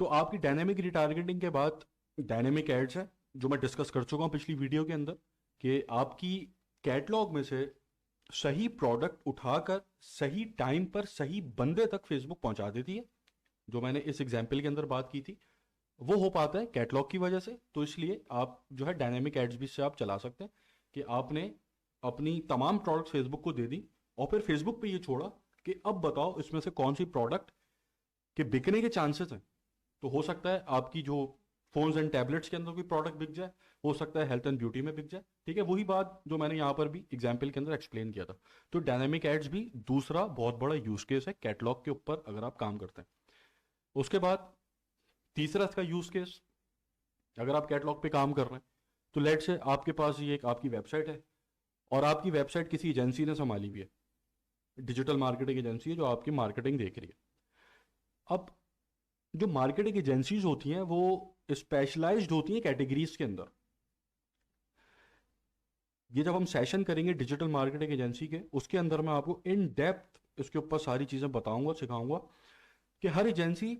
तो आपकी dynamic retargeting के बाद डायनेमिक एड्स है, जो मैं डिस्कस कर चुका हूँ पिछली वीडियो के अंदर, कि आपकी कैटलॉग में से सही प्रोडक्ट उठाकर सही टाइम पर सही बंदे तक फेसबुक पहुंचा देती है। जो मैंने इस एग्जाम्पल के अंदर बात की थी, वो हो पाता है कैटलॉग की वजह से। तो इसलिए आप जो है डायनेमिक एड्स भी से आप चला सकते हैं कि आपने अपनी तमाम प्रोडक्ट फेसबुक को दे दी और फिर फेसबुक पे ये छोड़ा कि अब बताओ इसमें से कौन सी प्रोडक्ट के बिकने के चांसेस हैं। तो हो सकता है आपकी जो फोन्स एंड टैबलेट्स के अंदर कोई प्रोडक्ट बिक जाए, हो सकता है हेल्थ एंड ब्यूटी में बिक जाए। ठीक है, वही बात जो मैंने यहाँ पर भी एग्जाम्पल के अंदर एक्सप्लेन किया था। तो डायनेमिक एड्स भी दूसरा बहुत बड़ा यूज केस है कैटलॉग के ऊपर अगर आप काम करते हैं। उसके बाद तीसरा इसका यूज केस, अगर आप कैटलॉग पे काम कर रहे हैं तो लेट से आपके पास ये एक आपकी वेबसाइट है और आपकी वेबसाइट किसी एजेंसी ने संभाली हुई है, डिजिटल मार्केटिंग एजेंसी है जो आपकी मार्केटिंग देख रही है। अब जो मार्केटिंग एजेंसीज होती हैं वो स्पेशलाइज्ड होती हैं कैटेगरीज के अंदर। ये जब हम सेशन करेंगे डिजिटल मार्केटिंग एजेंसी के, उसके अंदर मैं आपको इन डेप्थ इसके ऊपर सारी चीजें बताऊंगा, सिखाऊंगा कि हर एजेंसी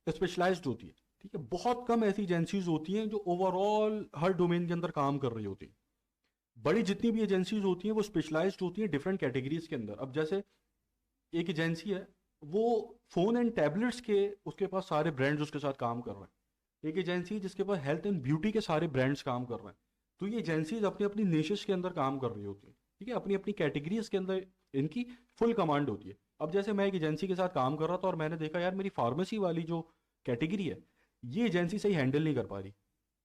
स्पेशलाइज्ड होती है। ठीक है, बहुत कम ऐसी एजेंसीज होती हैं जो ओवरऑल हर डोमेन के अंदर काम कर रही होती है। बड़ी जितनी भी एजेंसीज होती हैं वो स्पेशलाइज्ड होती हैं डिफरेंट कैटेगरीज के अंदर। अब जैसे एक एजेंसी है, वो फोन एंड टैबलेट्स के उसके पास सारे ब्रांड्स उसके साथ काम कर रहे हैं। एक एजेंसी जिसके पास हेल्थ एंड ब्यूटी के सारे ब्रांड्स काम कर रहे हैं। तो ये एजेंसीज अपनी अपनी निशेस के अंदर काम कर रही होती है। ठीक है, अपनी अपनी कैटेगरीज के अंदर इनकी फुल कमांड होती है। अब जैसे मैं एक एजेंसी के साथ काम कर रहा था और मैंने देखा यार मेरी फार्मेसी वाली जो कैटेगरी है ये एजेंसी सही हैंडल नहीं कर पा रही,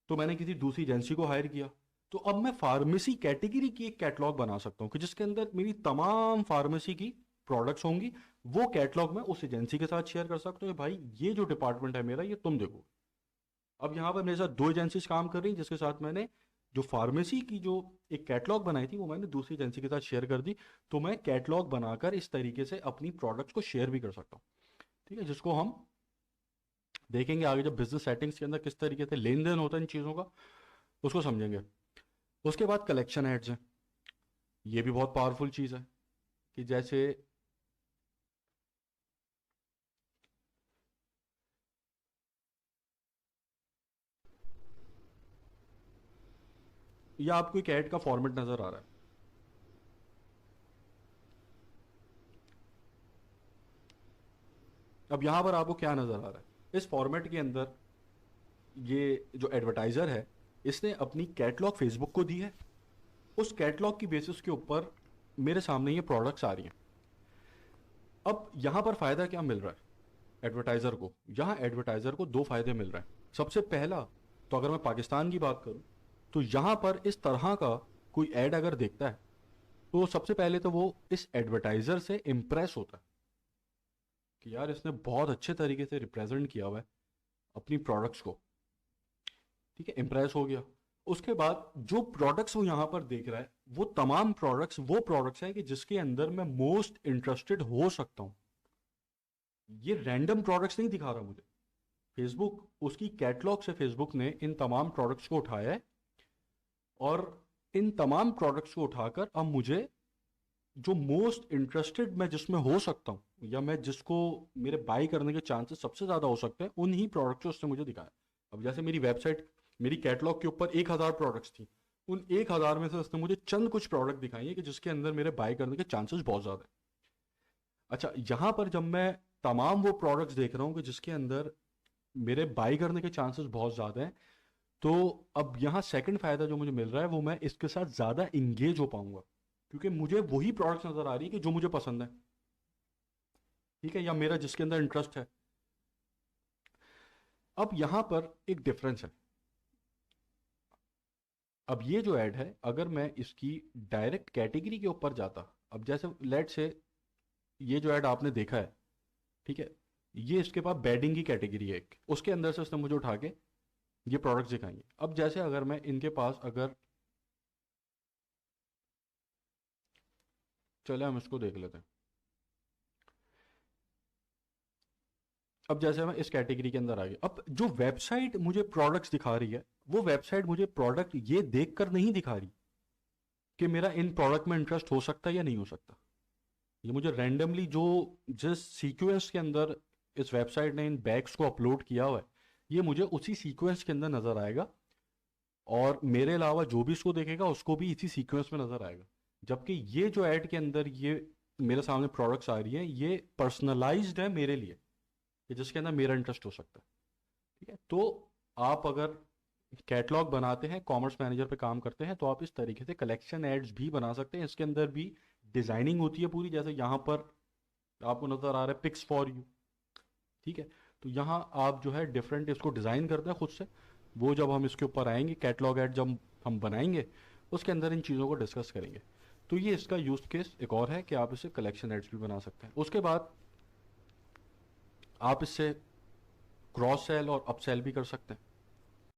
तो मैंने किसी दूसरी एजेंसी को हायर किया। तो अब मैं फार्मेसी कैटेगरी की एक कैटलॉग बना सकता हूँ कि जिसके अंदर मेरी तमाम फार्मेसी की प्रोडक्ट्स होंगी। वो कैटलॉग मैं उस एजेंसी के साथ शेयर कर सकता हूँ कि भाई ये जो डिपार्टमेंट है मेरा, ये तुम देखो। अब यहाँ पर मेरे साथ दो एजेंसीज काम कर रही हैं जिसके साथ मैंने जो फार्मेसी की जो एक कैटलॉग बनाई थी वो मैंने दूसरी एजेंसी के साथ शेयर कर दी। तो मैं कैटलॉग बनाकर इस तरीके से अपनी प्रोडक्ट्स को शेयर भी कर सकता हूँ। ठीक है, जिसको हम देखेंगे आगे जब बिजनेस सेटिंग्स के अंदर किस तरीके से लेन देन होता है इन चीज़ों का, उसको समझेंगे। उसके बाद कलेक्शन एड्स हैं। ये भी बहुत पावरफुल चीज़ है कि जैसे ये आपको एक ऐड का फॉर्मेट नजर आ रहा है। अब यहां पर आपको क्या नजर आ रहा है इस फॉर्मेट के अंदर? ये जो एडवर्टाइजर है इसने अपनी कैटलॉग फेसबुक को दी है। उस कैटलॉग की बेसिस के ऊपर मेरे सामने ये प्रोडक्ट्स आ रही हैं। अब यहां पर फायदा क्या मिल रहा है एडवर्टाइजर को? यहां एडवर्टाइजर को दो फायदे मिल रहे हैं। सबसे पहला, तो अगर मैं पाकिस्तान की बात करूं तो यहां पर इस तरह का कोई ऐड अगर देखता है तो सबसे पहले तो वो इस एडवर्टाइजर से इंप्रेस होता है कि यार इसने बहुत अच्छे तरीके से रिप्रेजेंट किया हुआ है अपनी प्रोडक्ट्स को। ठीक है, इंप्रेस हो गया। उसके बाद जो प्रोडक्ट्स वो यहां पर देख रहा है वो तमाम प्रोडक्ट्स वो प्रोडक्ट्स हैं कि जिसके अंदर मैं मोस्ट इंटरेस्टेड हो सकता हूं। ये रैंडम प्रोडक्ट्स नहीं दिखा रहा मुझे फेसबुक, उसकी कैटलॉग से फेसबुक ने इन तमाम प्रोडक्ट्स को उठाया है और इन तमाम प्रोडक्ट्स को उठाकर अब मुझे जो मोस्ट इंटरेस्टेड मैं जिसमें हो सकता हूं या मैं जिसको मेरे बाई करने के चांसेस सबसे ज्यादा हो सकते हैं उन्हीं प्रोडक्ट्स को उसने मुझे दिखाया। अब जैसे मेरी वेबसाइट, मेरी कैटलॉग के ऊपर 1,000 प्रोडक्ट्स थी, उन 1,000 में से उसने मुझे चंद कुछ प्रोडक्ट दिखाई है कि जिसके अंदर मेरे बाय करने के चांसेस बहुत ज्यादा है। अच्छा, यहां पर जब मैं तमाम वो प्रोडक्ट्स देख रहा हूं कि जिसके अंदर मेरे बाय करने के चांसेस बहुत ज्यादा हैं, तो अब यहां सेकंड फायदा जो मुझे मिल रहा है वो मैं इसके साथ ज्यादा इंगेज हो पाऊंगा क्योंकि मुझे वही प्रोडक्ट्स नजर आ रही है कि जो मुझे पसंद है। ठीक है, या मेरा जिसके अंदर इंटरेस्ट है। अब यहां पर एक डिफरेंस है। अब ये जो ऐड है अगर मैं इसकी डायरेक्ट कैटेगरी के ऊपर जाता, अब जैसे लेट से ये जो ऐड आपने देखा है, ठीक है, ये इसके पास बेडिंग की कैटेगरी है एक, उसके अंदर से उसने मुझे उठा के ये प्रोडक्ट्स दिखाएंगे। अब जैसे अगर मैं इनके पास अगर, चले हम इसको देख लेते हैं। अब जैसे मैं इस कैटेगरी के अंदर आ गया, अब जो वेबसाइट मुझे प्रोडक्ट्स दिखा रही है वो वेबसाइट मुझे प्रोडक्ट ये देखकर नहीं दिखा रही कि मेरा इन प्रोडक्ट में इंटरेस्ट हो सकता है या नहीं हो सकता। ये मुझे रैंडमली जो जिस सीक्वेंस के अंदर इस वेबसाइट ने इन बैग्स को अपलोड किया हुआ है, ये मुझे उसी सीक्वेंस के अंदर नज़र आएगा, और मेरे अलावा जो भी इसको देखेगा उसको भी इसी सीक्वेंस में नज़र आएगा। जबकि ये जो ऐड के अंदर ये मेरे सामने प्रोडक्ट्स आ रही हैं, ये पर्सनलाइज्ड है मेरे लिए, कि जिसके अंदर मेरा इंटरेस्ट हो सकता है। ठीक है, तो आप अगर कैटलॉग बनाते हैं, कॉमर्स मैनेजर पे काम करते हैं, तो आप इस तरीके से कलेक्शन एड्स भी बना सकते हैं। इसके अंदर भी डिजाइनिंग होती है पूरी, जैसे यहाँ पर आपको नजर आ रहा है पिक्स फॉर यू। ठीक है, तो यहाँ आप जो है डिफरेंट इसको डिज़ाइन करते हैं खुद से। वो जब हम इसके ऊपर आएंगे, कैटलॉग ऐड जब हम बनाएंगे, उसके अंदर इन चीज़ों को डिस्कस करेंगे। तो ये इसका यूज केस एक और है कि आप इसे कलेक्शन एड्स भी बना सकते हैं। उसके बाद आप इससे क्रॉस सेल और अपसेल भी कर सकते हैं।